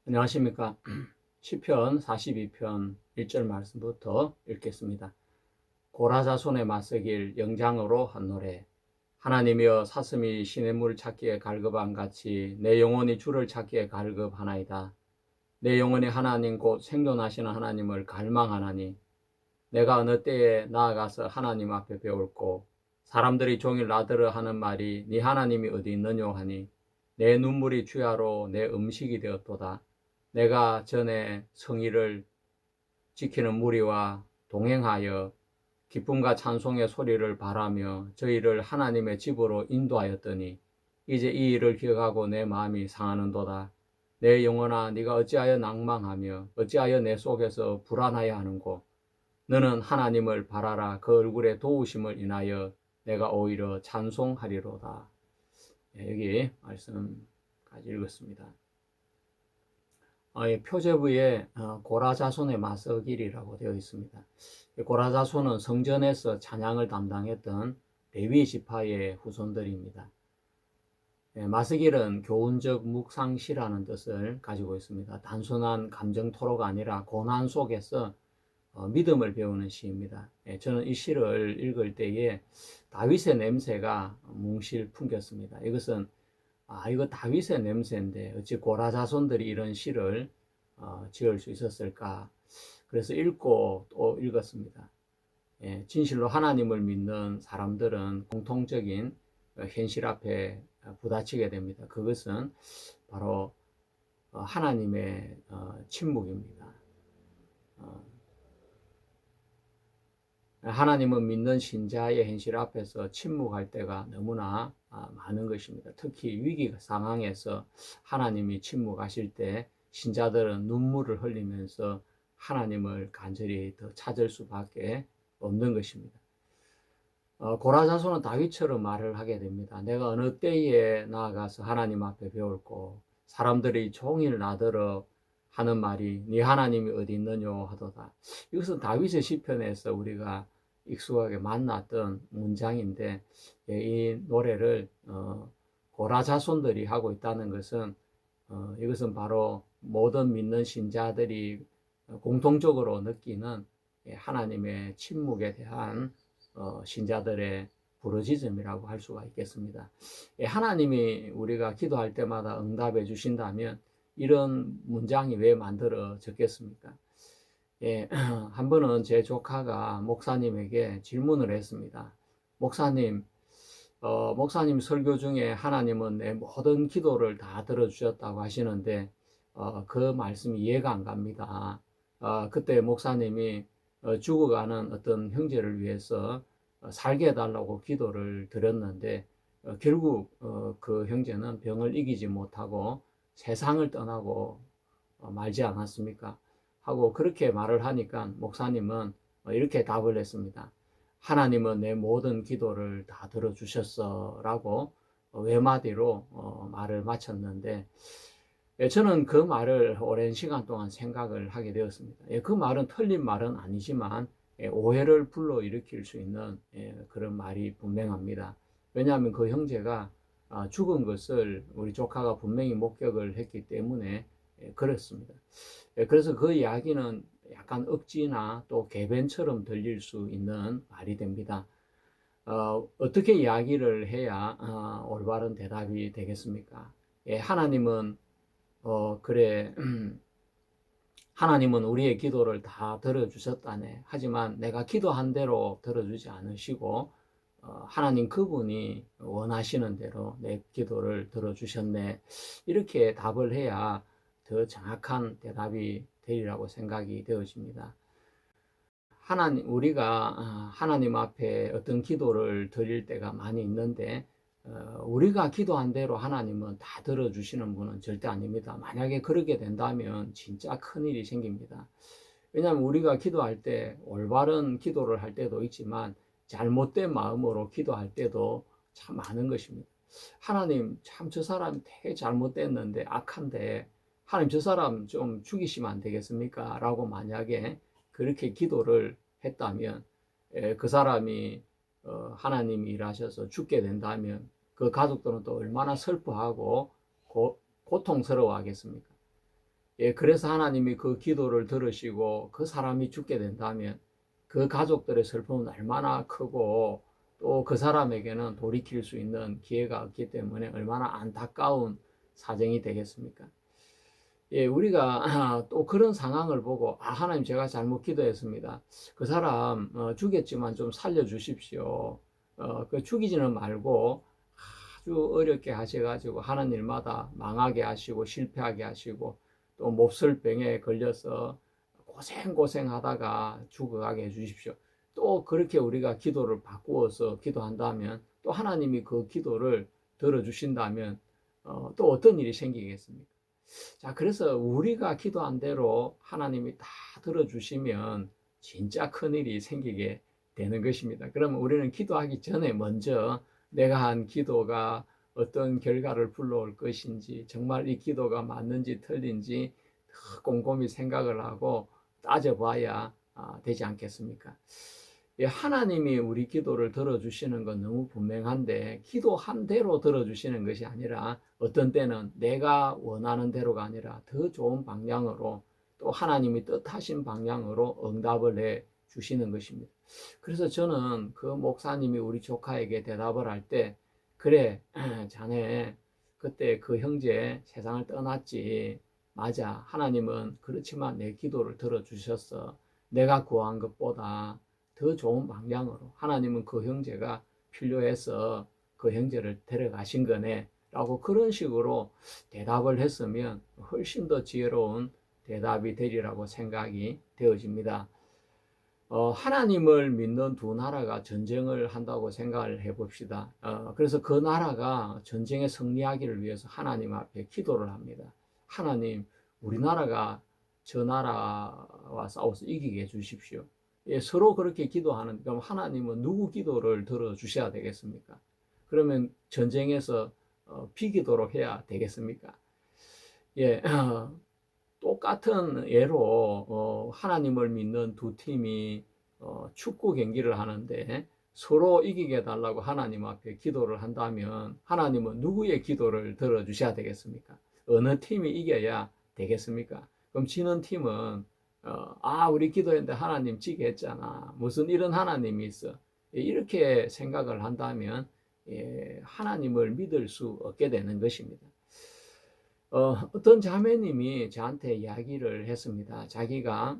안녕하십니까. 시편 42편 1절 말씀부터 읽겠습니다. 고라자손의 맞서길 영장으로 한 노래. 하나님이여 사슴이 시냇물 찾기에 갈급한 같이 내 영혼이 주를 찾기에 갈급하나이다. 내 영혼이 하나님 곧 생존하시는 하나님을 갈망하나니 내가 어느 때에 나아가서 하나님 앞에 배울고 사람들이 종일 나더러 하는 말이 네 하나님이 어디 있느뇨 하니 내 눈물이 주야로 내 음식이 되었도다. 내가 전에 성의를 지키는 무리와 동행하여 기쁨과 찬송의 소리를 바라며 저희를 하나님의 집으로 인도하였더니 이제 이 일을 기억하고 내 마음이 상하는도다. 내 영혼아 네가 어찌하여 낭망하며 어찌하여 내 속에서 불안하여 하는고. 너는 하나님을 바라라. 그 얼굴의 도우심을 인하여 내가 오히려 찬송하리로다. 여기 말씀까지 읽었습니다. 표제부에 고라자손의 마서길이라고 되어 있습니다. 고라자손은 성전에서 찬양을 담당했던 레위 지파의 후손들입니다. 마스길은 교훈적 묵상시라는 뜻을 가지고 있습니다. 단순한 감정 토로가 아니라 고난 속에서 믿음을 배우는 시입니다. 저는 이 시를 읽을 때에 다윗의 냄새가 뭉실 풍겼습니다. 이것은 이거 다윗의 냄새인데 어찌 고라 자손들이 이런 시를 지을 수 있었을까? 그래서 읽고 또 읽었습니다. 진실로 하나님을 믿는 사람들은 공통적인 현실 앞에 부딪히게 됩니다. 그것은 바로 하나님의 침묵입니다. 하나님은 믿는 신자의 현실 앞에서 침묵할 때가 너무나 많은 것입니다. 특히 위기 상황에서 하나님이 침묵하실 때 신자들은 눈물을 흘리면서 하나님을 간절히 더 찾을 수밖에 없는 것입니다. 고라자손은 다윗처럼 말을 하게 됩니다. 내가 어느 때에 나아가서 하나님 앞에 배울고 사람들이 종일 나더러 하는 말이 네 하나님이 어디 있느뇨 하도다. 이것은 다윗의 시편에서 우리가 익숙하게 만났던 문장인데 이 노래를 고라 자손들이 하고 있다는 것은 이것은 바로 모든 믿는 신자들이 공통적으로 느끼는 하나님의 침묵에 대한 신자들의 부르짖음이라고 할 수가 있겠습니다. 하나님이 우리가 기도할 때마다 응답해 주신다면 이런 문장이 왜 만들어졌겠습니까? 한 번은 제 조카가 목사님에게 질문을 했습니다. 목사님, 목사님 설교 중에 하나님은 내 모든 기도를 다 들어주셨다고 하시는데 그 말씀이 이해가 안 갑니다. 그때 목사님이 죽어가는 어떤 형제를 위해서 살게 해달라고 기도를 드렸는데 결국 그 형제는 병을 이기지 못하고 세상을 떠나고 말지 않았습니까? 하고 그렇게 말을 하니까 목사님은 이렇게 답을 했습니다. 하나님은 내 모든 기도를 다 들어주셨어 라고 외마디로 말을 마쳤는데 저는 그 말을 오랜 시간 동안 생각을 하게 되었습니다. 그 말은 틀린 말은 아니지만 오해를 불러일으킬 수 있는 그런 말이 분명합니다. 왜냐하면 그 형제가 죽은 것을 우리 조카가 분명히 목격을 했기 때문에 그렇습니다. 그래서 그 이야기는 약간 억지나 또 궤변처럼 들릴 수 있는 말이 됩니다. 어떻게 이야기를 해야 올바른 대답이 되겠습니까? 하나님은 그래 하나님은 우리의 기도를 다 들어주셨다네. 하지만 내가 기도한 대로 들어주지 않으시고 하나님 그분이 원하시는 대로 내 기도를 들어주셨네. 이렇게 답을 해야 더 정확한 대답이 되리라고 생각이 되어집니다. 우리가 하나님 앞에 어떤 기도를 드릴 때가 많이 있는데 우리가 기도한 대로 하나님은 다 들어주시는 분은 절대 아닙니다. 만약에 그렇게 된다면 진짜 큰일이 생깁니다. 왜냐하면 우리가 기도할 때 올바른 기도를 할 때도 있지만 잘못된 마음으로 기도할 때도 참 많은 것입니다. 하나님 참 저 사람 되게 잘못됐는데 악한데 하나님 저 사람 좀 죽이시면 안 되겠습니까? 라고 만약에 그렇게 기도를 했다면 그 사람이 하나님이 일하셔서 죽게 된다면 그 가족들은 또 얼마나 슬퍼하고 고통스러워 하겠습니까? 예, 그래서 하나님이 그 기도를 들으시고 그 사람이 죽게 된다면 그 가족들의 슬픔은 얼마나 크고 또 그 사람에게는 돌이킬 수 있는 기회가 없기 때문에 얼마나 안타까운 사정이 되겠습니까? 예, 우리가 또 그런 상황을 보고 하나님 제가 잘못 기도했습니다. 그 사람 죽였지만 좀 살려주십시오. 그 죽이지는 말고 아주 어렵게 하셔가지고 하는 일마다 망하게 하시고 실패하게 하시고 또 몹쓸 병에 걸려서 고생하다가 죽어가게 해주십시오. 또 그렇게 우리가 기도를 바꾸어서 기도한다면 또 하나님이 그 기도를 들어주신다면 또 어떤 일이 생기겠습니까? 자, 그래서 우리가 기도한 대로 하나님이 다 들어주시면 진짜 큰일이 생기게 되는 것입니다. 그러면 우리는 기도하기 전에 먼저 내가 한 기도가 어떤 결과를 불러올 것인지, 정말 이 기도가 맞는지 틀린지 꼼꼼히 생각을 하고 따져봐야 되지 않겠습니까? 하나님이 우리 기도를 들어주시는 건 너무 분명한데 기도한 대로 들어주시는 것이 아니라 어떤 때는 내가 원하는 대로가 아니라 더 좋은 방향으로 또 하나님이 뜻하신 방향으로 응답을 해 주시는 것입니다. 그래서 저는 그 목사님이 우리 조카에게 대답을 할 때 그래 자네 그때 그 형제 세상을 떠났지 맞아 하나님은 그렇지만 내 기도를 들어주셨어 내가 구한 것보다 더 좋은 방향으로 하나님은 그 형제가 필요해서 그 형제를 데려가신 거네 라고 그런 식으로 대답을 했으면 훨씬 더 지혜로운 대답이 되리라고 생각이 되어집니다. 하나님을 믿는 두 나라가 전쟁을 한다고 생각을 해봅시다. 그래서 그 나라가 전쟁에 승리하기를 위해서 하나님 앞에 기도를 합니다. 하나님, 우리나라가 저 나라와 싸워서 이기게 해주십시오. 예, 서로 그렇게 기도하는, 그럼 하나님은 누구 기도를 들어주셔야 되겠습니까? 그러면 전쟁에서 비기도록 해야 되겠습니까? 예, 똑같은 예로 하나님을 믿는 두 팀이 축구 경기를 하는데 서로 이기게 해달라고 하나님 앞에 기도를 한다면 하나님은 누구의 기도를 들어주셔야 되겠습니까? 어느 팀이 이겨야 되겠습니까? 그럼 지는 팀은 우리 기도했는데 하나님 지게 했잖아. 무슨 이런 하나님이 있어. 이렇게 생각을 한다면 하나님을 믿을 수 없게 되는 것입니다. 어떤 자매님이 저한테 이야기를 했습니다. 자기가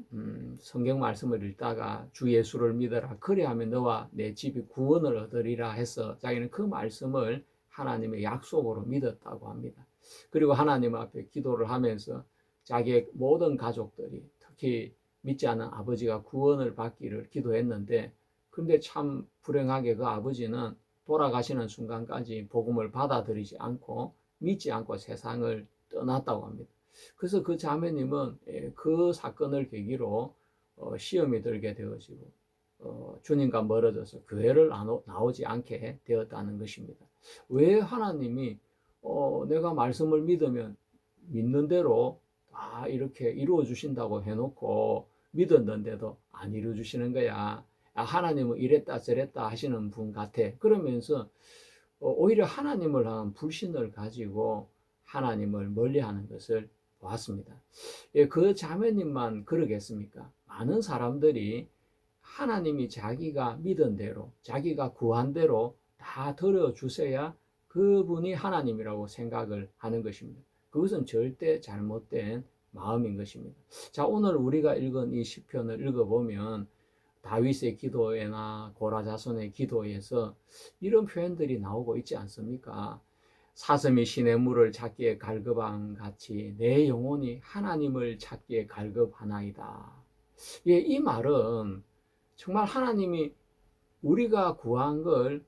성경 말씀을 읽다가 주 예수를 믿어라. 그래야면 너와 내 집이 구원을 얻으리라 해서 자기는 그 말씀을 하나님의 약속으로 믿었다고 합니다. 그리고 하나님 앞에 기도를 하면서 자기의 모든 가족들이 특히 믿지 않은 아버지가 구원을 받기를 기도했는데 근데 참 불행하게 그 아버지는 돌아가시는 순간까지 복음을 받아들이지 않고 믿지 않고 세상을 떠났다고 합니다. 그래서 그 자매님은 그 사건을 계기로 시험이 들게 되어지고 주님과 멀어져서 교회를 나오지 않게 되었다는 것입니다. 왜 하나님이 내가 말씀을 믿으면 믿는 대로 다 이렇게 이루어 주신다고 해놓고 믿었는데도 안 이루어 주시는 거야. 하나님은 이랬다 저랬다 하시는 분 같아. 그러면서 오히려 하나님을 향한 불신을 가지고 하나님을 멀리하는 것을 보았습니다. 그 자매님만 그러겠습니까? 많은 사람들이 하나님이 자기가 믿은 대로, 자기가 구한 대로 다 들어주셔야 그분이 하나님이라고 생각을 하는 것입니다. 그것은 절대 잘못된 마음인 것입니다. 자, 오늘 우리가 읽은 이 시편을 읽어보면 다윗의 기도에나 고라자손의 기도에서 이런 표현들이 나오고 있지 않습니까? 사슴이 시냇물을 찾기에 갈급함 같이 내 영혼이 하나님을 찾기에 갈급하나이다. 예, 이 말은 정말 하나님이 우리가 구한 걸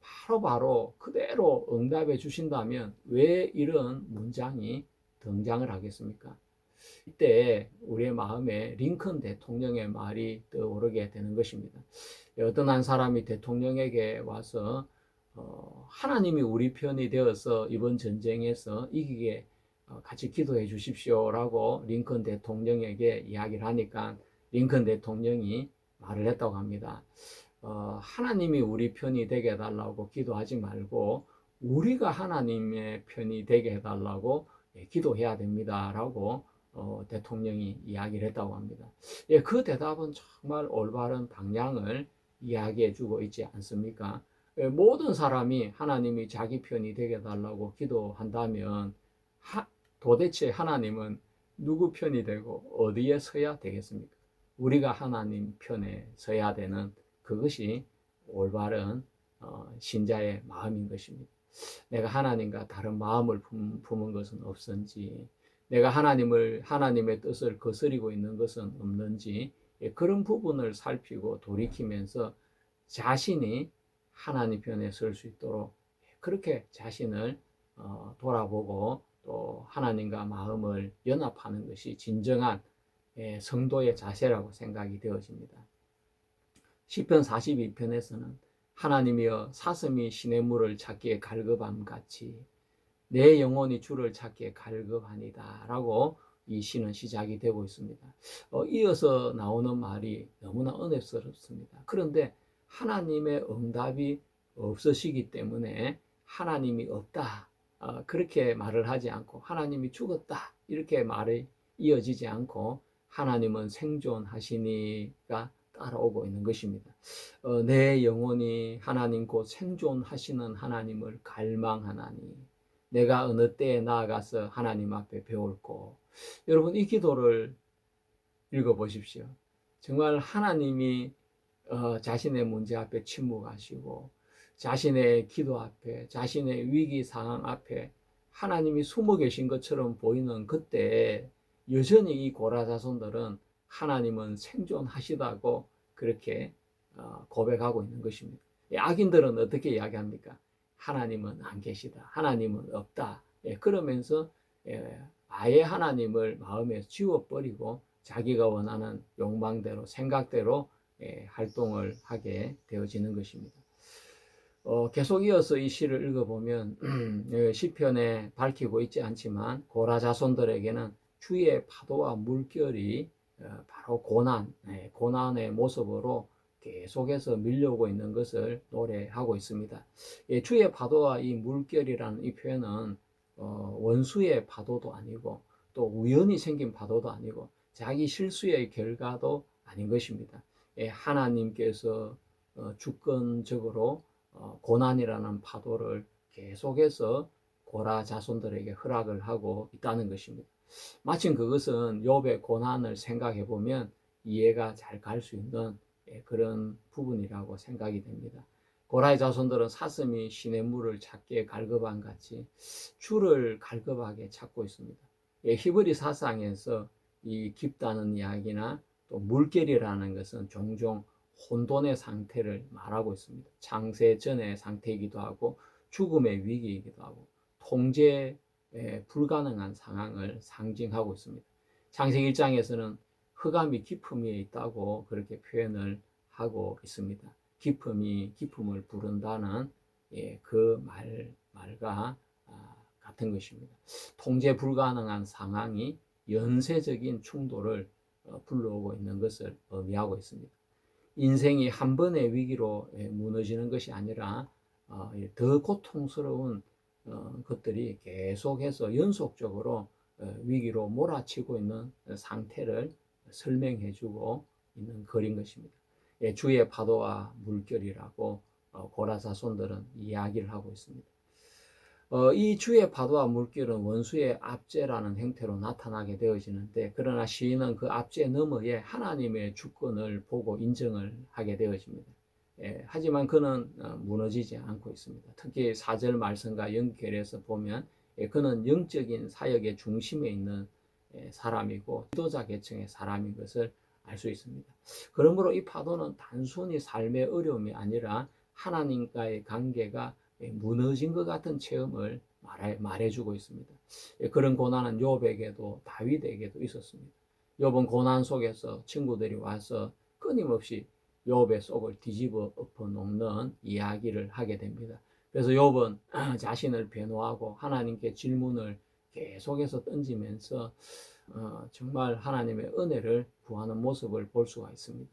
바로바로 그대로 응답해 주신다면 왜 이런 문장이 등장을 하겠습니까? 이때 우리의 마음에 링컨 대통령의 말이 떠오르게 되는 것입니다. 어떤 한 사람이 대통령에게 와서 하나님이 우리 편이 되어서 이번 전쟁에서 이기게 같이 기도해 주십시오라고 링컨 대통령에게 이야기를 하니까 링컨 대통령이 말을 했다고 합니다. 하나님이 우리 편이 되게 해달라고 기도하지 말고 우리가 하나님의 편이 되게 해달라고 기도해야 됩니다라고 대통령이 이야기를 했다고 합니다. 예, 그 대답은 정말 올바른 방향을 이야기해 주고 있지 않습니까? 예, 모든 사람이 하나님이 자기 편이 되게 달라고 기도한다면 도대체 하나님은 누구 편이 되고 어디에 서야 되겠습니까? 우리가 하나님 편에 서야 되는 그것이 올바른 신자의 마음인 것입니다. 내가 하나님과 다른 마음을 품은 것은 없은지, 내가 하나님의 뜻을 거스리고 있는 것은 없는지, 예, 그런 부분을 살피고 돌이키면서 자신이 하나님 편에 설 수 있도록 그렇게 자신을 돌아보고 또 하나님과 마음을 연합하는 것이 진정한 성도의 자세라고 생각이 되어집니다. 시편 42편에서는 하나님이여 사슴이 시냇물을 찾기에 갈급함 같이 내 영혼이 주를 찾기에 갈급하니다 라고 이 시는 시작이 되고 있습니다. 이어서 나오는 말이 너무나 은혜스럽습니다. 그런데 하나님의 응답이 없으시기 때문에 하나님이 없다 그렇게 말을 하지 않고 하나님이 죽었다 이렇게 말이 이어지지 않고 하나님은 생존하시니가 따라오고 있는 것입니다. 내 영혼이 하나님 곧 생존하시는 하나님을 갈망하나니 내가 어느 때에 나아가서 하나님 앞에 배울고. 여러분 이 기도를 읽어보십시오. 정말 하나님이 자신의 문제 앞에 침묵하시고 자신의 기도 앞에 자신의 위기 상황 앞에 하나님이 숨어 계신 것처럼 보이는 그때 여전히 이 고라 자손들은 하나님은 생존하시다고 그렇게 고백하고 있는 것입니다. 악인들은 어떻게 이야기합니까? 하나님은 안 계시다. 하나님은 없다. 그러면서 아예 하나님을 마음에서 지워버리고 자기가 원하는 욕망대로 생각대로 활동을 하게 되어지는 것입니다. 계속 이어서 이 시를 읽어보면 시편에 밝히고 있지 않지만 고라 자손들에게는 주의 파도와 물결이 바로 고난의 모습으로 계속해서 밀려오고 있는 것을 노래하고 있습니다. 주의 파도와 이 물결이라는 이 표현은 원수의 파도도 아니고 또 우연히 생긴 파도도 아니고 자기 실수의 결과도 아닌 것입니다. 하나님께서 주권적으로 고난이라는 파도를 계속해서 고라 자손들에게 허락을 하고 있다는 것입니다. 마침 그것은 욥의 고난을 생각해 보면 이해가 잘 갈 수 있는 그런 부분이라고 생각이 됩니다. 고라의 자손들은 사슴이 시냇물을 찾기에 갈급한 같이 주를 갈급하게 찾고 있습니다. 히브리 사상에서 이 깊다는 이야기나 또 물결이라는 것은 종종 혼돈의 상태를 말하고 있습니다. 창세 전의 상태이기도 하고 죽음의 위기이기도 하고 통제 불가능한 상황을 상징하고 있습니다. 창세기 1장에서는 흑암이 깊음 위에 있다고 그렇게 표현을 하고 있습니다. 깊음을 부른다는 그 말과 같은 것입니다. 통제 불가능한 상황이 연쇄적인 충돌을 불러오고 있는 것을 의미하고 있습니다. 인생이 한 번의 위기로 무너지는 것이 아니라 더 고통스러운 것들이 계속해서 연속적으로 위기로 몰아치고 있는 상태를 설명해주고 있는 글인 것입니다. 주의 파도와 물결이라고 고라 자손들은 이야기를 하고 있습니다. 이 주의 파도와 물결은 원수의 압제라는 형태로 나타나게 되어지는데 그러나 시인은 그 압제 너머에 하나님의 주권을 보고 인정을 하게 되어집니다. 하지만 그는 무너지지 않고 있습니다. 특히 4절 말씀과 연결해서 보면 그는 영적인 사역의 중심에 있는 사람이고 지도자 계층의 사람인 것을 알 수 있습니다. 그러므로 이 파도는 단순히 삶의 어려움이 아니라 하나님과의 관계가 무너진 것 같은 체험을 말해주고 있습니다. 그런 고난은 욥에게도 다윗에게도 있었습니다. 욥은 고난 속에서 친구들이 와서 끊임없이 욥의 속을 뒤집어 엎어 놓는 이야기를 하게 됩니다. 그래서 욥은 자신을 변호하고 하나님께 질문을 계속해서 던지면서 정말 하나님의 은혜를 구하는 모습을 볼 수가 있습니다.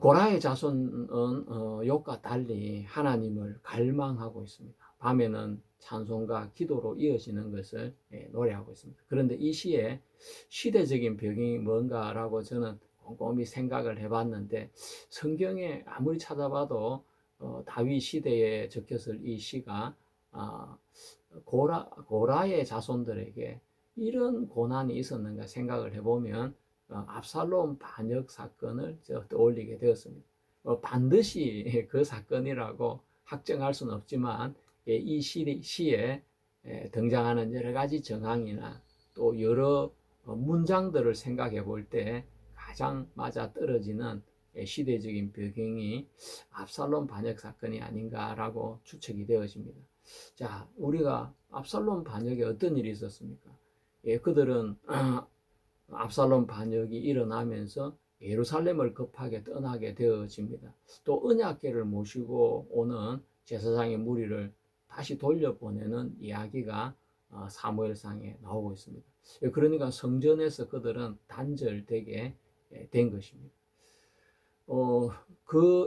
고라의 자손은 욥과 달리 하나님을 갈망하고 있습니다. 밤에는 찬송과 기도로 이어지는 것을 노래하고 있습니다. 그런데 이 시의 시대적인 배경이 뭔가라고 저는 곰곰이 생각을 해봤는데 성경에 아무리 찾아봐도 다윗 시대에 적혔을 이 시가 아, 고라의 자손들에게 이런 고난이 있었는가 생각을 해보면 압살롬 반역 사건을 떠올리게 되었습니다. 반드시 그 사건이라고 확정할 수는 없지만 이 시에 등장하는 여러 가지 정황이나 또 여러 문장들을 생각해 볼 때 가장 맞아 떨어지는 시대적인 배경이 압살롬 반역 사건이 아닌가라고 추측이 되어집니다. 자, 우리가 압살롬 반역에 어떤 일이 있었습니까? 그들은 압살롬 반역이 일어나면서 예루살렘을 급하게 떠나게 되어집니다. 또 언약궤를 모시고 오는 제사장의 무리를 다시 돌려보내는 이야기가 사무엘상에 나오고 있습니다. 그러니까 성전에서 그들은 단절되게 된 것입니다.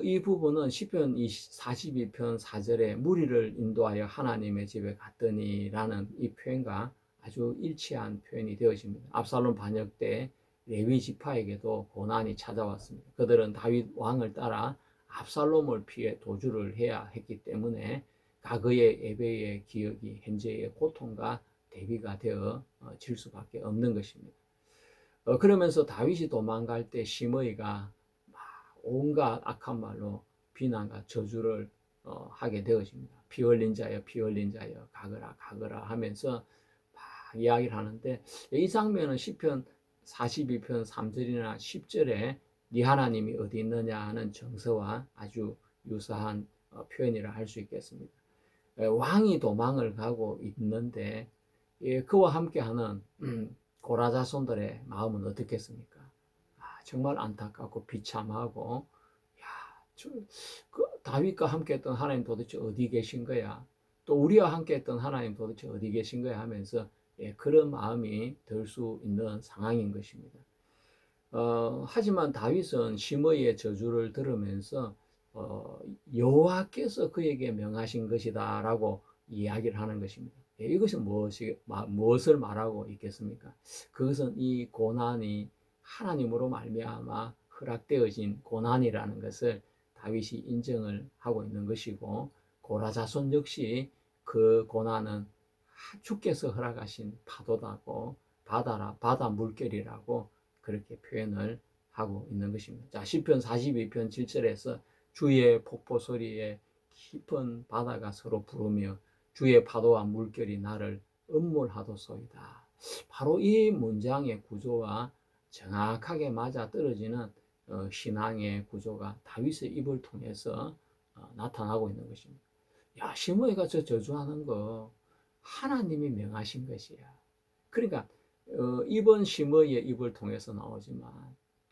이 부분은 시편 42편 4절에 무리를 인도하여 하나님의 집에 갔더니라는 이 표현과 아주 일치한 표현이 되어집니다. 압살롬 반역 때 레위 지파에게도 고난이 찾아왔습니다. 그들은 다윗 왕을 따라 압살롬을 피해 도주를 해야 했기 때문에 과거의 예배의 기억이 현재의 고통과 대비가 되어 질 수밖에 없는 것입니다. 그러면서 다윗이 도망갈 때 시므이가 온갖 악한 말로 비난과 저주를 하게 되어집니다. 피 흘린 자여 피 흘린 자여 가거라 가거라 하면서 막 이야기를 하는데 이 장면은 시편 42편 3절이나 10절에 네 하나님이 어디 있느냐 하는 정서와 아주 유사한 표현이라 할 수 있겠습니다. 왕이 도망을 가고 있는데 그와 함께하는 고라 자손들의 마음은 어떻겠습니까? 정말 안타깝고 비참하고 야, 다윗과 함께했던 하나님 도대체 어디 계신 거야? 또 우리와 함께했던 하나님 도대체 어디 계신 거야? 하면서 그런 마음이 들 수 있는 상황인 것입니다. 하지만 다윗은 시므이의 저주를 들으면서 여호와께서 그에게 명하신 것이다라고 이야기를 하는 것입니다. 이것은 무엇을 말하고 있겠습니까? 그것은 이 고난이 하나님으로 말미암아 허락되어진 고난이라는 것을 다윗이 인정을 하고 있는 것이고 고라 자손 역시 그 고난은 주께서 허락하신 파도다고 바다 물결이라고 그렇게 표현을 하고 있는 것입니다. 자, 시편 42편 7절에서 주의 폭포 소리에 깊은 바다가 서로 부르며 주의 파도와 물결이 나를 음몰하도소이다. 바로 이 문장의 구조와 정확하게 맞아 떨어지는 신앙의 구조가 다윗의 입을 통해서 나타나고 있는 것입니다. 야, 시므이가 저 저주하는 거 하나님이 명하신 것이야. 그러니까 이번 시므이의 입을 통해서 나오지만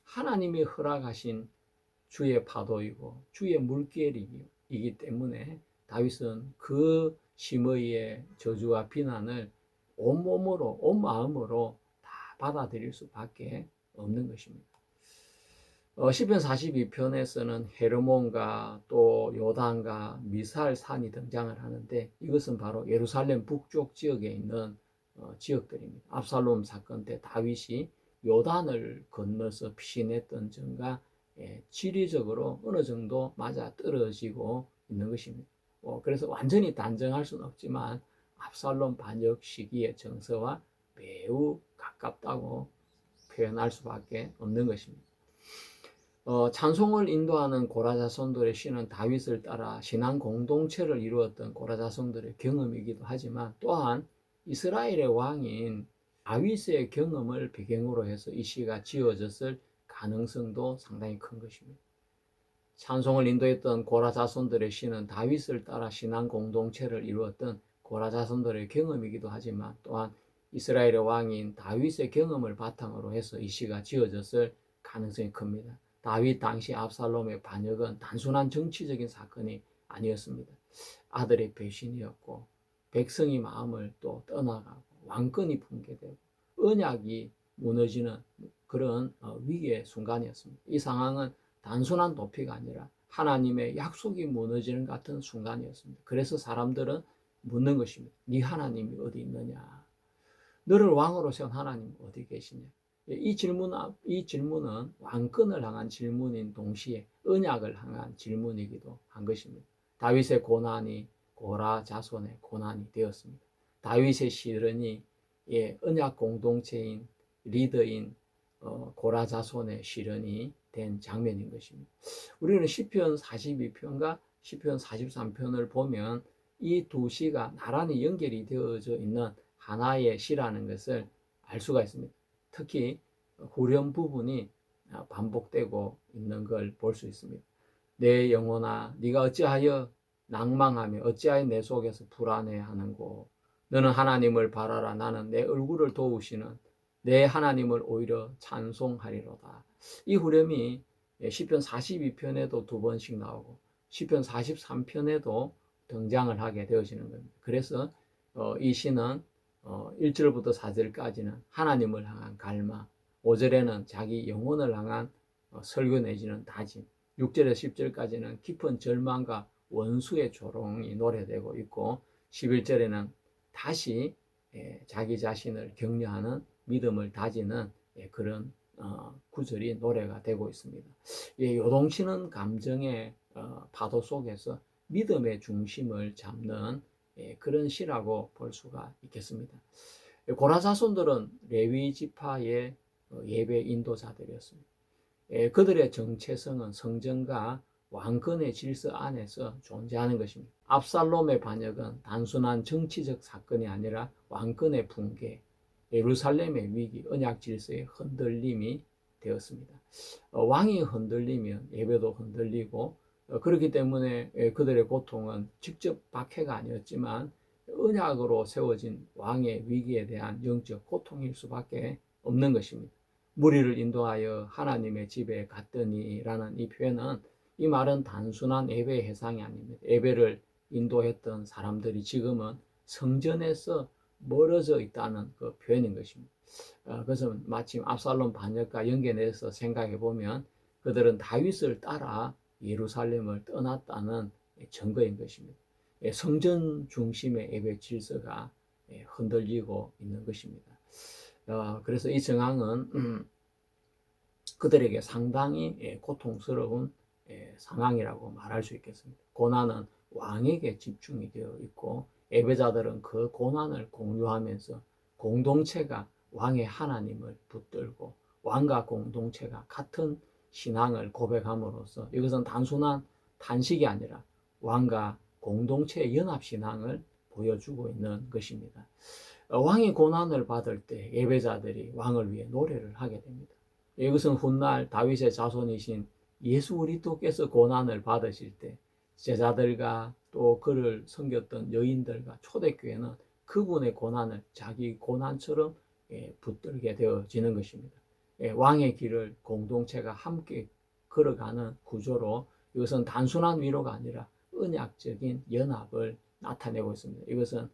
하나님이 허락하신 주의 파도이고 주의 물결이기 때문에 다윗은 그 시므이의 저주와 비난을 온몸으로 온 마음으로 다 받아들일 수밖에 없는 것입니다. 시편 42편에서는 헤르몬과 또 요단과 미살 산이 등장을 하는데 이것은 바로 예루살렘 북쪽 지역에 있는 지역들입니다. 압살롬 사건 때 다윗이 요단을 건너서 피신했던 점과 지리적으로 어느 정도 맞아 떨어지고 있는 것입니다. 그래서 완전히 단정할 수는 없지만 압살롬 반역 시기의 정서와 매우 가깝다고 표현할 수밖에 없는 것입니다. 찬송을 인도하는 고라 자손들의 시는 다윗을 따라 신앙 공동체를 이루었던 고라 자손들의 경험이기도 하지만 또한 이스라엘의 왕인 다윗의 경험을 배경으로 해서 이 시가 지어졌을 가능성도 상당히 큰 것입니다. 찬송을 인도했던 고라 자손들의 시는 다윗을 따라 신앙 공동체를 이루었던 고라 자손들의 경험이기도 하지만 또한 이스라엘의 왕인 다윗의 경험을 바탕으로 해서 이 시가 지어졌을 가능성이 큽니다. 다윗 당시 압살롬의 반역은 단순한 정치적인 사건이 아니었습니다. 아들의 배신이었고 백성이 마음을 또 떠나가고 왕권이 붕괴되고 언약이 무너지는 그런 위기의 순간이었습니다. 이 상황은 단순한 도피가 아니라 하나님의 약속이 무너지는 같은 순간이었습니다. 그래서 사람들은 묻는 것입니다. 네 하나님이 어디 있느냐? 너를 왕으로 세운 하나님 어디 계시냐? 이 질문은 왕권을 향한 질문인 동시에 언약을 향한 질문이기도 한 것입니다. 다윗의 고난이 고라 자손의 고난이 되었습니다. 다윗의 시련이 언약 공동체인 리더인 고라 자손의 시련이 된 장면인 것입니다. 우리는 시편 42편과 시편 43편을 보면 이 두 시가 나란히 연결이 되어져 있는 하나의 시라는 것을 알 수가 있습니다. 특히 후렴 부분이 반복되고 있는 걸 볼 수 있습니다. 내 영혼아 네가 어찌하여 낭망하며 어찌하여 내 속에서 불안해하는고 너는 하나님을 바라라 나는 내 얼굴을 도우시는 내 하나님을 오히려 찬송하리로다. 이 후렴이 시편 42편에도 두 번씩 나오고 시편 43편에도 등장을 하게 되어지는 겁니다. 그래서 이 시는 1절부터 4절까지는 하나님을 향한 갈망, 5절에는 자기 영혼을 향한 설교 내지는 다짐, 6절에서 10절까지는 깊은 절망과 원수의 조롱이 노래되고 있고 11절에는 다시 자기 자신을 격려하는 믿음을 다지는 그런 구절이 노래가 되고 있습니다. 요동치는 감정의 파도 속에서 믿음의 중심을 잡는 그런 시라고 볼 수가 있겠습니다. 고라 자손들은 레위 지파의 예배 인도자들이었습니다. 그들의 정체성은 성전과 왕권의 질서 안에서 존재하는 것입니다. 압살롬의 반역은 단순한 정치적 사건이 아니라 왕권의 붕괴, 예루살렘의 위기, 언약 질서의 흔들림이 되었습니다. 왕이 흔들리면 예배도 흔들리고 그렇기 때문에 그들의 고통은 직접 박해가 아니었지만 언약으로 세워진 왕의 위기에 대한 영적 고통일 수밖에 없는 것입니다. 무리를 인도하여 하나님의 집에 갔더니 라는 이 표현은 이 말은 단순한 예배의 해상이 아닙니다. 예배를 인도했던 사람들이 지금은 성전에서 멀어져 있다는 그 표현인 것입니다. 그래서 마침 압살롬 반역과 연결해서 생각해 보면 그들은 다윗을 따라 예루살렘을 떠났다는 증거인 것입니다. 성전 중심의 예배 질서가 흔들리고 있는 것입니다. 그래서 이 정황은 그들에게 상당히 고통스러운 상황이라고 말할 수 있겠습니다. 고난은 왕에게 집중이 되어 있고 예배자들은 그 고난을 공유하면서 공동체가 왕의 하나님을 붙들고 왕과 공동체가 같은 신앙을 고백함으로써 이것은 단순한 단식이 아니라 왕과 공동체의 연합신앙을 보여주고 있는 것입니다. 왕이 고난을 받을 때 예배자들이 왕을 위해 노래를 하게 됩니다. 이것은 훗날 다윗의 자손이신 예수 그리스도께서 고난을 받으실 때 제자들과 또 그를 섬겼던 여인들과 초대교회는 그분의 고난을 자기 고난처럼 붙들게 되어지는 것입니다. 왕의 길을 공동체가 함께 걸어가는 구조로 이것은 단순한 위로가 아니라 언약적인 연합을 나타내고 있습니다. 이것은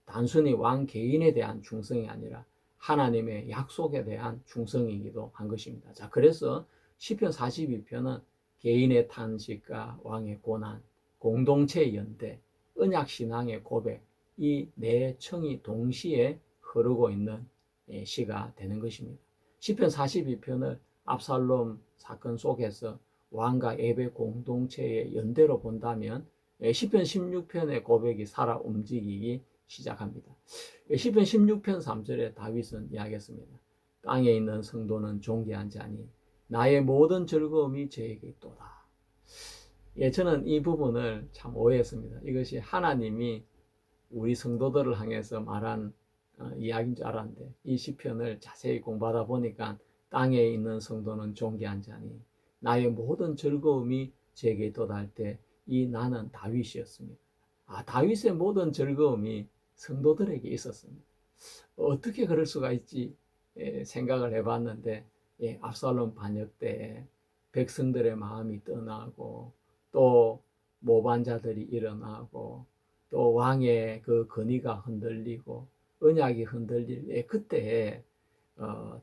단순히 왕 개인에 대한 충성이 아니라 하나님의 약속에 대한 충성이기도 한 것입니다. 자, 그래서 시편 42편은 개인의 탄식과 왕의 고난, 공동체의 연대, 언약 신앙의 고백, 이 네 청이 동시에 흐르고 있는 시가 되는 것입니다. 시편 42편을 압살롬 사건 속에서 왕과 예배 공동체의 연대로 본다면 시편 16편의 고백이 살아 움직이기 시작합니다. 시편 16편 3절에 다윗은 이야기했습니다. 땅에 있는 성도는 존귀한 자니 나의 모든 즐거움이 저에게 있도다. 저는 이 부분을 참 오해했습니다. 이것이 하나님이 우리 성도들을 향해서 말한 이야기인 줄 알았는데 이 시편을 자세히 공부하다 보니까 땅에 있는 성도는 존귀한 자니 나의 모든 즐거움이 제게 있도다 할 때 이 나는 다윗이었습니다. 다윗의 모든 즐거움이 성도들에게 있었습니다. 어떻게 그럴 수가 있지 생각을 해봤는데 압살롬 반역 때 백성들의 마음이 떠나고 또 모반자들이 일어나고 또 왕의 그 권위가 흔들리고 언약이 흔들릴 그때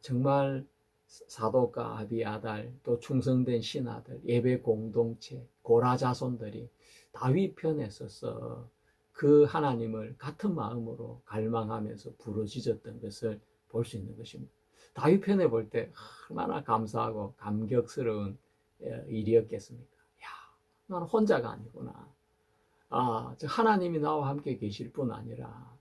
정말 사독과 아비아달 또 충성된 신하들 예배 공동체 고라 자손들이 다윗 편에 서서 그 하나님을 같은 마음으로 갈망하면서 부르짖었던 것을 볼 수 있는 것입니다. 다윗 편에 볼 때 얼마나 감사하고 감격스러운 일이었겠습니까? 야, 나는 혼자가 아니구나. 저 하나님이 나와 함께 계실 뿐 아니라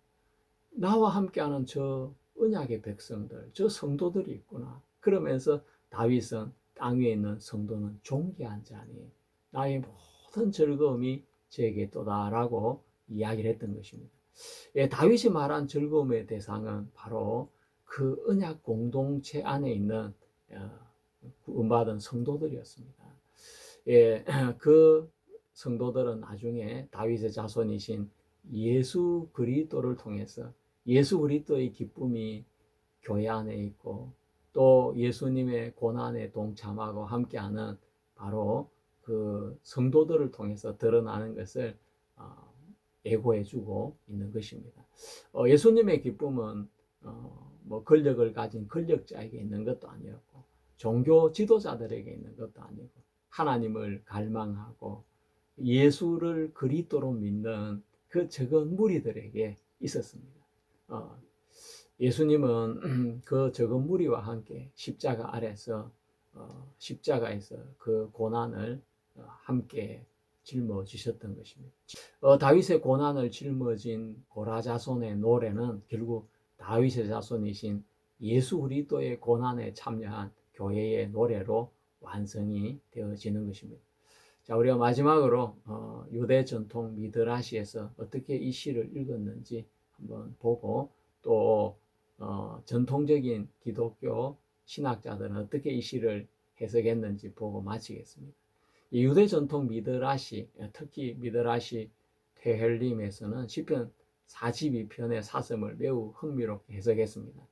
나와 함께하는 저 언약의 백성들, 저 성도들이 있구나. 그러면서 다윗은 땅 위에 있는 성도는 존귀한 자니 나의 모든 즐거움이 제게 있도다라고 이야기를 했던 것입니다. 예, 다윗이 말한 즐거움의 대상은 바로 그 언약 공동체 안에 있는 구원받은 성도들이었습니다. 예, 그 성도들은 나중에 다윗의 자손이신 예수 그리스도를 통해서 예수 그리스도의 기쁨이 교회 안에 있고 또 예수님의 고난에 동참하고 함께하는 바로 그 성도들을 통해서 드러나는 것을 예고해주고 있는 것입니다. 예수님의 기쁨은 뭐 권력을 가진 권력자에게 있는 것도 아니었고 종교 지도자들에게 있는 것도 아니고 하나님을 갈망하고 예수를 그리스도로 믿는 그 적은 무리들에게 있었습니다. 예수님은 그 적은 무리와 함께 십자가 아래서 십자가에서 그 고난을 함께 짊어지셨던 것입니다. 다윗의 고난을 짊어진 고라자손의 노래는 결국 다윗의 자손이신 예수 그리스도의 고난에 참여한 교회의 노래로 완성이 되어지는 것입니다. 자, 우리가 마지막으로 유대 전통 미드라시에서 어떻게 이 시를 읽었는지 한번 보고 또 전통적인 기독교 신학자들은 어떻게 이 시를 해석했는지 보고 마치겠습니다. 이 유대 전통 미드라시, 특히 미드라시 테헬림에서는 시편 42편의 사슴을 매우 흥미롭게 해석했습니다.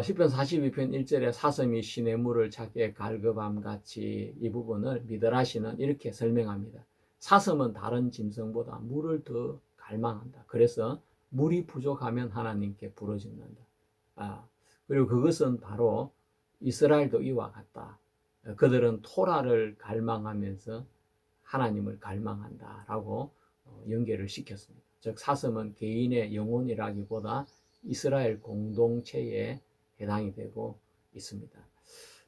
시편 42편 1절에 사슴이 시냇물을 찾게 갈급함 같이 이 부분을 미드라시는 이렇게 설명합니다. 사슴은 다른 짐승보다 물을 더 갈망한다. 그래서 물이 부족하면 하나님께 부르짖는다. 그리고 그것은 바로 이스라엘도 이와 같다. 그들은 토라를 갈망하면서 하나님을 갈망한다라고 연계를 시켰습니다. 즉 사슴은 개인의 영혼이라기보다 이스라엘 공동체에 해당이 되고 있습니다.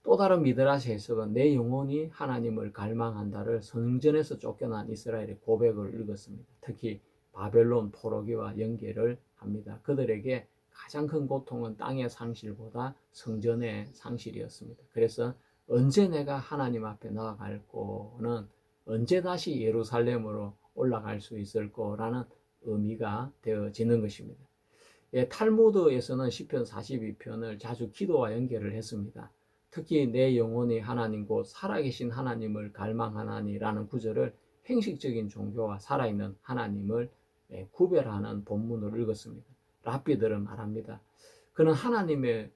또 다른 미드라시 해석은 내 영혼이 하나님을 갈망한다를 성전에서 쫓겨난 이스라엘의 고백을 읽었습니다. 특히 바벨론 포로기와 연계를 합니다. 그들에게 가장 큰 고통은 땅의 상실보다 성전의 상실이었습니다. 그래서 언제 내가 하나님 앞에 나아갈 거는 언제 다시 예루살렘으로 올라갈 수 있을 거라는 의미가 되어지는 것입니다. 예, 탈무드에서는 시편 42편을 자주 기도와 연결을 했습니다. 특히 내 영혼이 하나님 곧 살아계신 하나님을 갈망하나니라는 구절을 행식적인 종교와 살아있는 하나님을 구별하는 본문을 읽었습니다. 랍비들은 말합니다. 그는 하나님의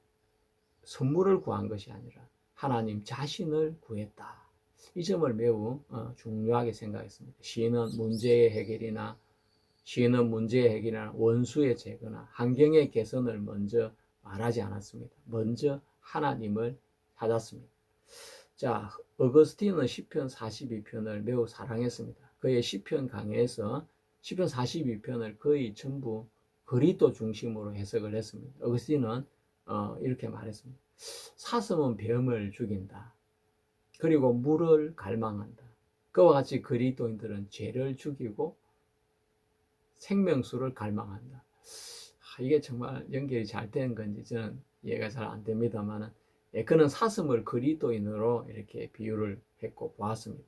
선물을 구한 것이 아니라 하나님 자신을 구했다. 이 점을 매우 중요하게 생각했습니다. 시인은 문제의 해결이나 원수의 제거나 환경의 개선을 먼저 말하지 않았습니다. 먼저 하나님을 찾았습니다. 자, 어거스틴은 시편 42편을 매우 사랑했습니다. 그의 시편 강해에서 시편 42편을 거의 전부 그리스도 중심으로 해석을 했습니다. 어거스틴은 이렇게 말했습니다. 사슴은 병을 죽인다. 그리고 물을 갈망한다. 그와 같이 그리스도인들은 죄를 죽이고 생명수를 갈망한다. 이게 정말 연결이 잘 된 건지 저는 이해가 잘 안 됩니다만 그는 사슴을 그리스도인으로 이렇게 비유를 했고 보았습니다.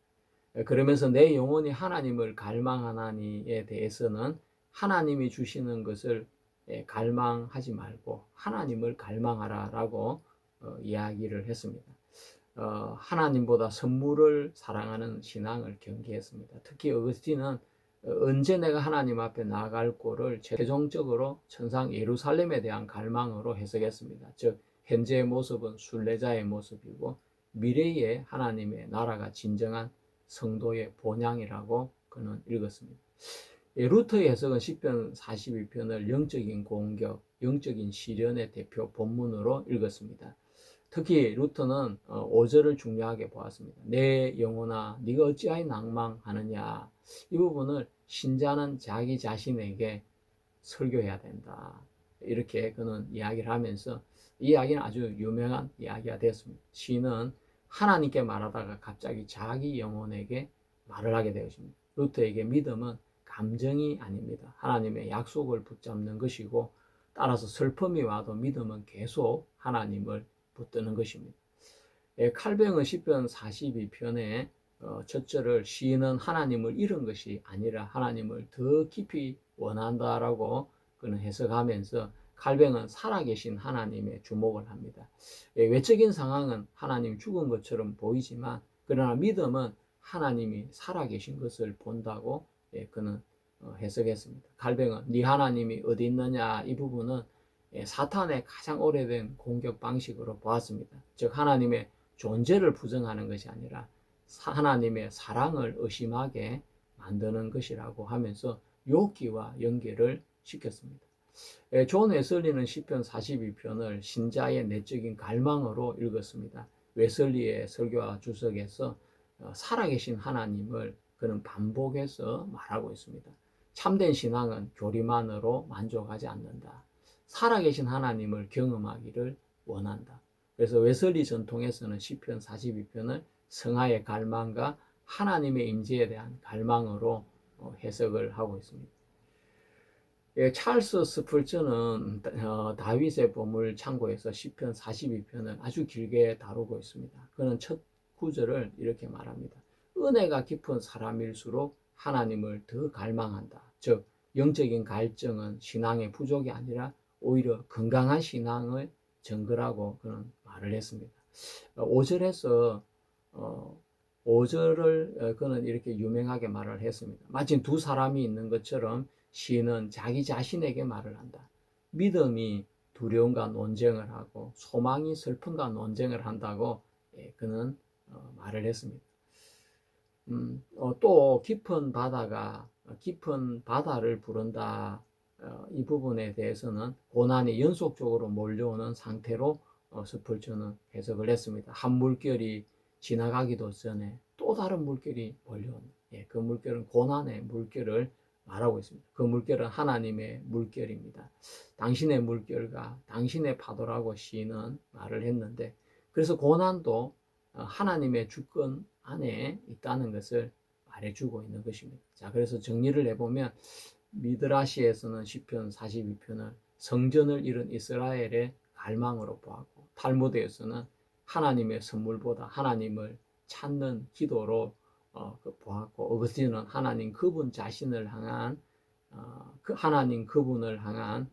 그러면서 내 영혼이 하나님을 갈망하나니에 대해서는 하나님이 주시는 것을 갈망하지 말고 하나님을 갈망하라라고 이야기를 했습니다. 하나님보다 선물을 사랑하는 신앙을 경계했습니다. 특히 어거스틴은 언제 내가 하나님 앞에 나아갈 거를 최종적으로 천상 예루살렘에 대한 갈망으로 해석했습니다. 즉 현재의 모습은 순례자의 모습이고 미래의 하나님의 나라가 진정한 성도의 본향이라고 그는 읽었습니다. 루터의 해석은 시편 42편을 영적인 공격, 영적인 시련의 대표 본문으로 읽었습니다. 특히 루터는 5절을 중요하게 보았습니다. 내 영혼아 네가 어찌하여 낭망하느냐. 이 부분을 신자는 자기 자신에게 설교해야 된다. 이렇게 그는 이야기를 하면서 이 이야기는 아주 유명한 이야기가 되었습니다. 시인은 하나님께 말하다가 갑자기 자기 영혼에게 말을 하게 되었습니다. 루터에게 믿음은 감정이 아닙니다. 하나님의 약속을 붙잡는 것이고 따라서 슬픔이 와도 믿음은 계속 하나님을 붙드는 것입니다. 칼뱅은 시편 42편의 첫 절을 시인은 하나님을 잃은 것이 아니라 하나님을 더 깊이 원한다라고 그는 해석하면서 칼뱅은 살아계신 하나님에 주목을 합니다. 외적인 상황은 하나님 죽은 것처럼 보이지만 그러나 믿음은 하나님이 살아계신 것을 본다고 그는 해석했습니다. 칼뱅은 네 하나님이 어디 있느냐 이 부분은 사탄의 가장 오래된 공격 방식으로 보았습니다. 즉 하나님의 존재를 부정하는 것이 아니라 하나님의 사랑을 의심하게 만드는 것이라고 하면서 욥기와 연결을 시켰습니다. 존 웨슬리는 시편 42편을 신자의 내적인 갈망으로 읽었습니다. 웨슬리의 설교와 주석에서 살아계신 하나님을 그는 반복해서 말하고 있습니다. 참된 신앙은 교리만으로 만족하지 않는다. 살아계신 하나님을 경험하기를 원한다. 그래서 웨슬리 전통에서는 시편 42편을 성화의 갈망과 하나님의 임재에 대한 갈망으로 해석을 하고 있습니다. 찰스 스펄전은 다윗의 보물 창고에서 시편 42편을 아주 길게 다루고 있습니다. 그는 첫 구절을 이렇게 말합니다. 은혜가 깊은 사람일수록 하나님을 더 갈망한다. 즉 영적인 갈증은 신앙의 부족이 아니라 오히려 건강한 신앙을 증거라고 그는 말을 했습니다. 5절에서 5절을 그는 이렇게 유명하게 말을 했습니다. 마치 두 사람이 있는 것처럼 시인은 자기 자신에게 말을 한다. 믿음이 두려움과 논쟁을 하고 소망이 슬픔과 논쟁을 한다고 그는 말을 했습니다. 또 깊은 바다를 부른다. 이 부분에 대해서는 고난이 연속적으로 몰려오는 상태로 스펄전은 해석을 했습니다. 한 물결이 지나가기도 전에 또 다른 물결이 몰려온다. 그 물결은 고난의 물결을 말하고 있습니다. 그 물결은 하나님의 물결입니다. 당신의 물결과 당신의 파도라고 시인은 말을 했는데 그래서 고난도 하나님의 주권 안에 있다는 것을 말해주고 있는 것입니다. 자, 그래서 정리를 해보면 미드라시에서는 시편 42편을 성전을 잃은 이스라엘의 갈망으로 보았고 탈무드에서는 하나님의 선물보다 하나님을 찾는 기도로 보았고 어거스틴은 하나님 그분 자신을 향한 하나님 그분을 향한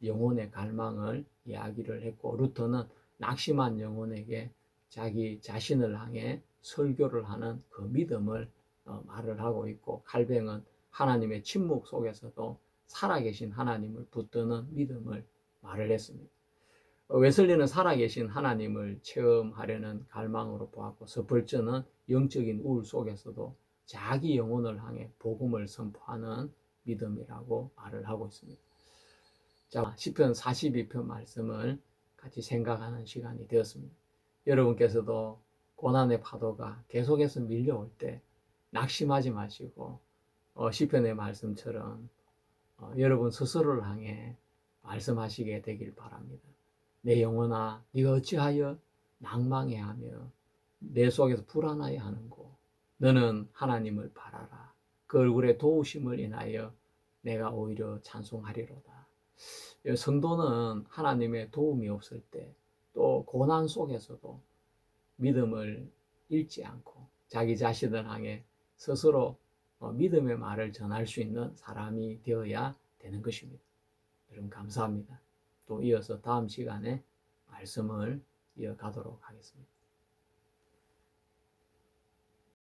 영혼의 갈망을 이야기를 했고 루터는 낙심한 영혼에게 자기 자신을 향해 설교를 하는 그 믿음을 말을 하고 있고 칼뱅은 하나님의 침묵 속에서도 살아계신 하나님을 붙드는 믿음을 말을 했습니다. 웨슬리는 살아계신 하나님을 체험하려는 갈망으로 보았고 스펄전은 영적인 우울 속에서도 자기 영혼을 향해 복음을 선포하는 믿음이라고 말을 하고 있습니다. 자, 시편 42편 말씀을 같이 생각하는 시간이 되었습니다. 여러분께서도 고난의 파도가 계속해서 밀려올 때 낙심하지 마시고 시편의 말씀처럼 여러분 스스로를 향해 말씀하시게 되길 바랍니다. 내 영혼아 네가 어찌하여 낭망해하며 내 속에서 불안하게 하는고 너는 하나님을 바라라. 그 얼굴의 도우심을 인하여 내가 오히려 찬송하리로다. 성도는 하나님의 도움이 없을 때 또 고난 속에서도 믿음을 잃지 않고 자기 자신을 향해 스스로 믿음의 말을 전할 수 있는 사람이 되어야 되는 것입니다. 여러분 감사합니다. 또 이어서 다음 시간에 말씀을 이어가도록 하겠습니다.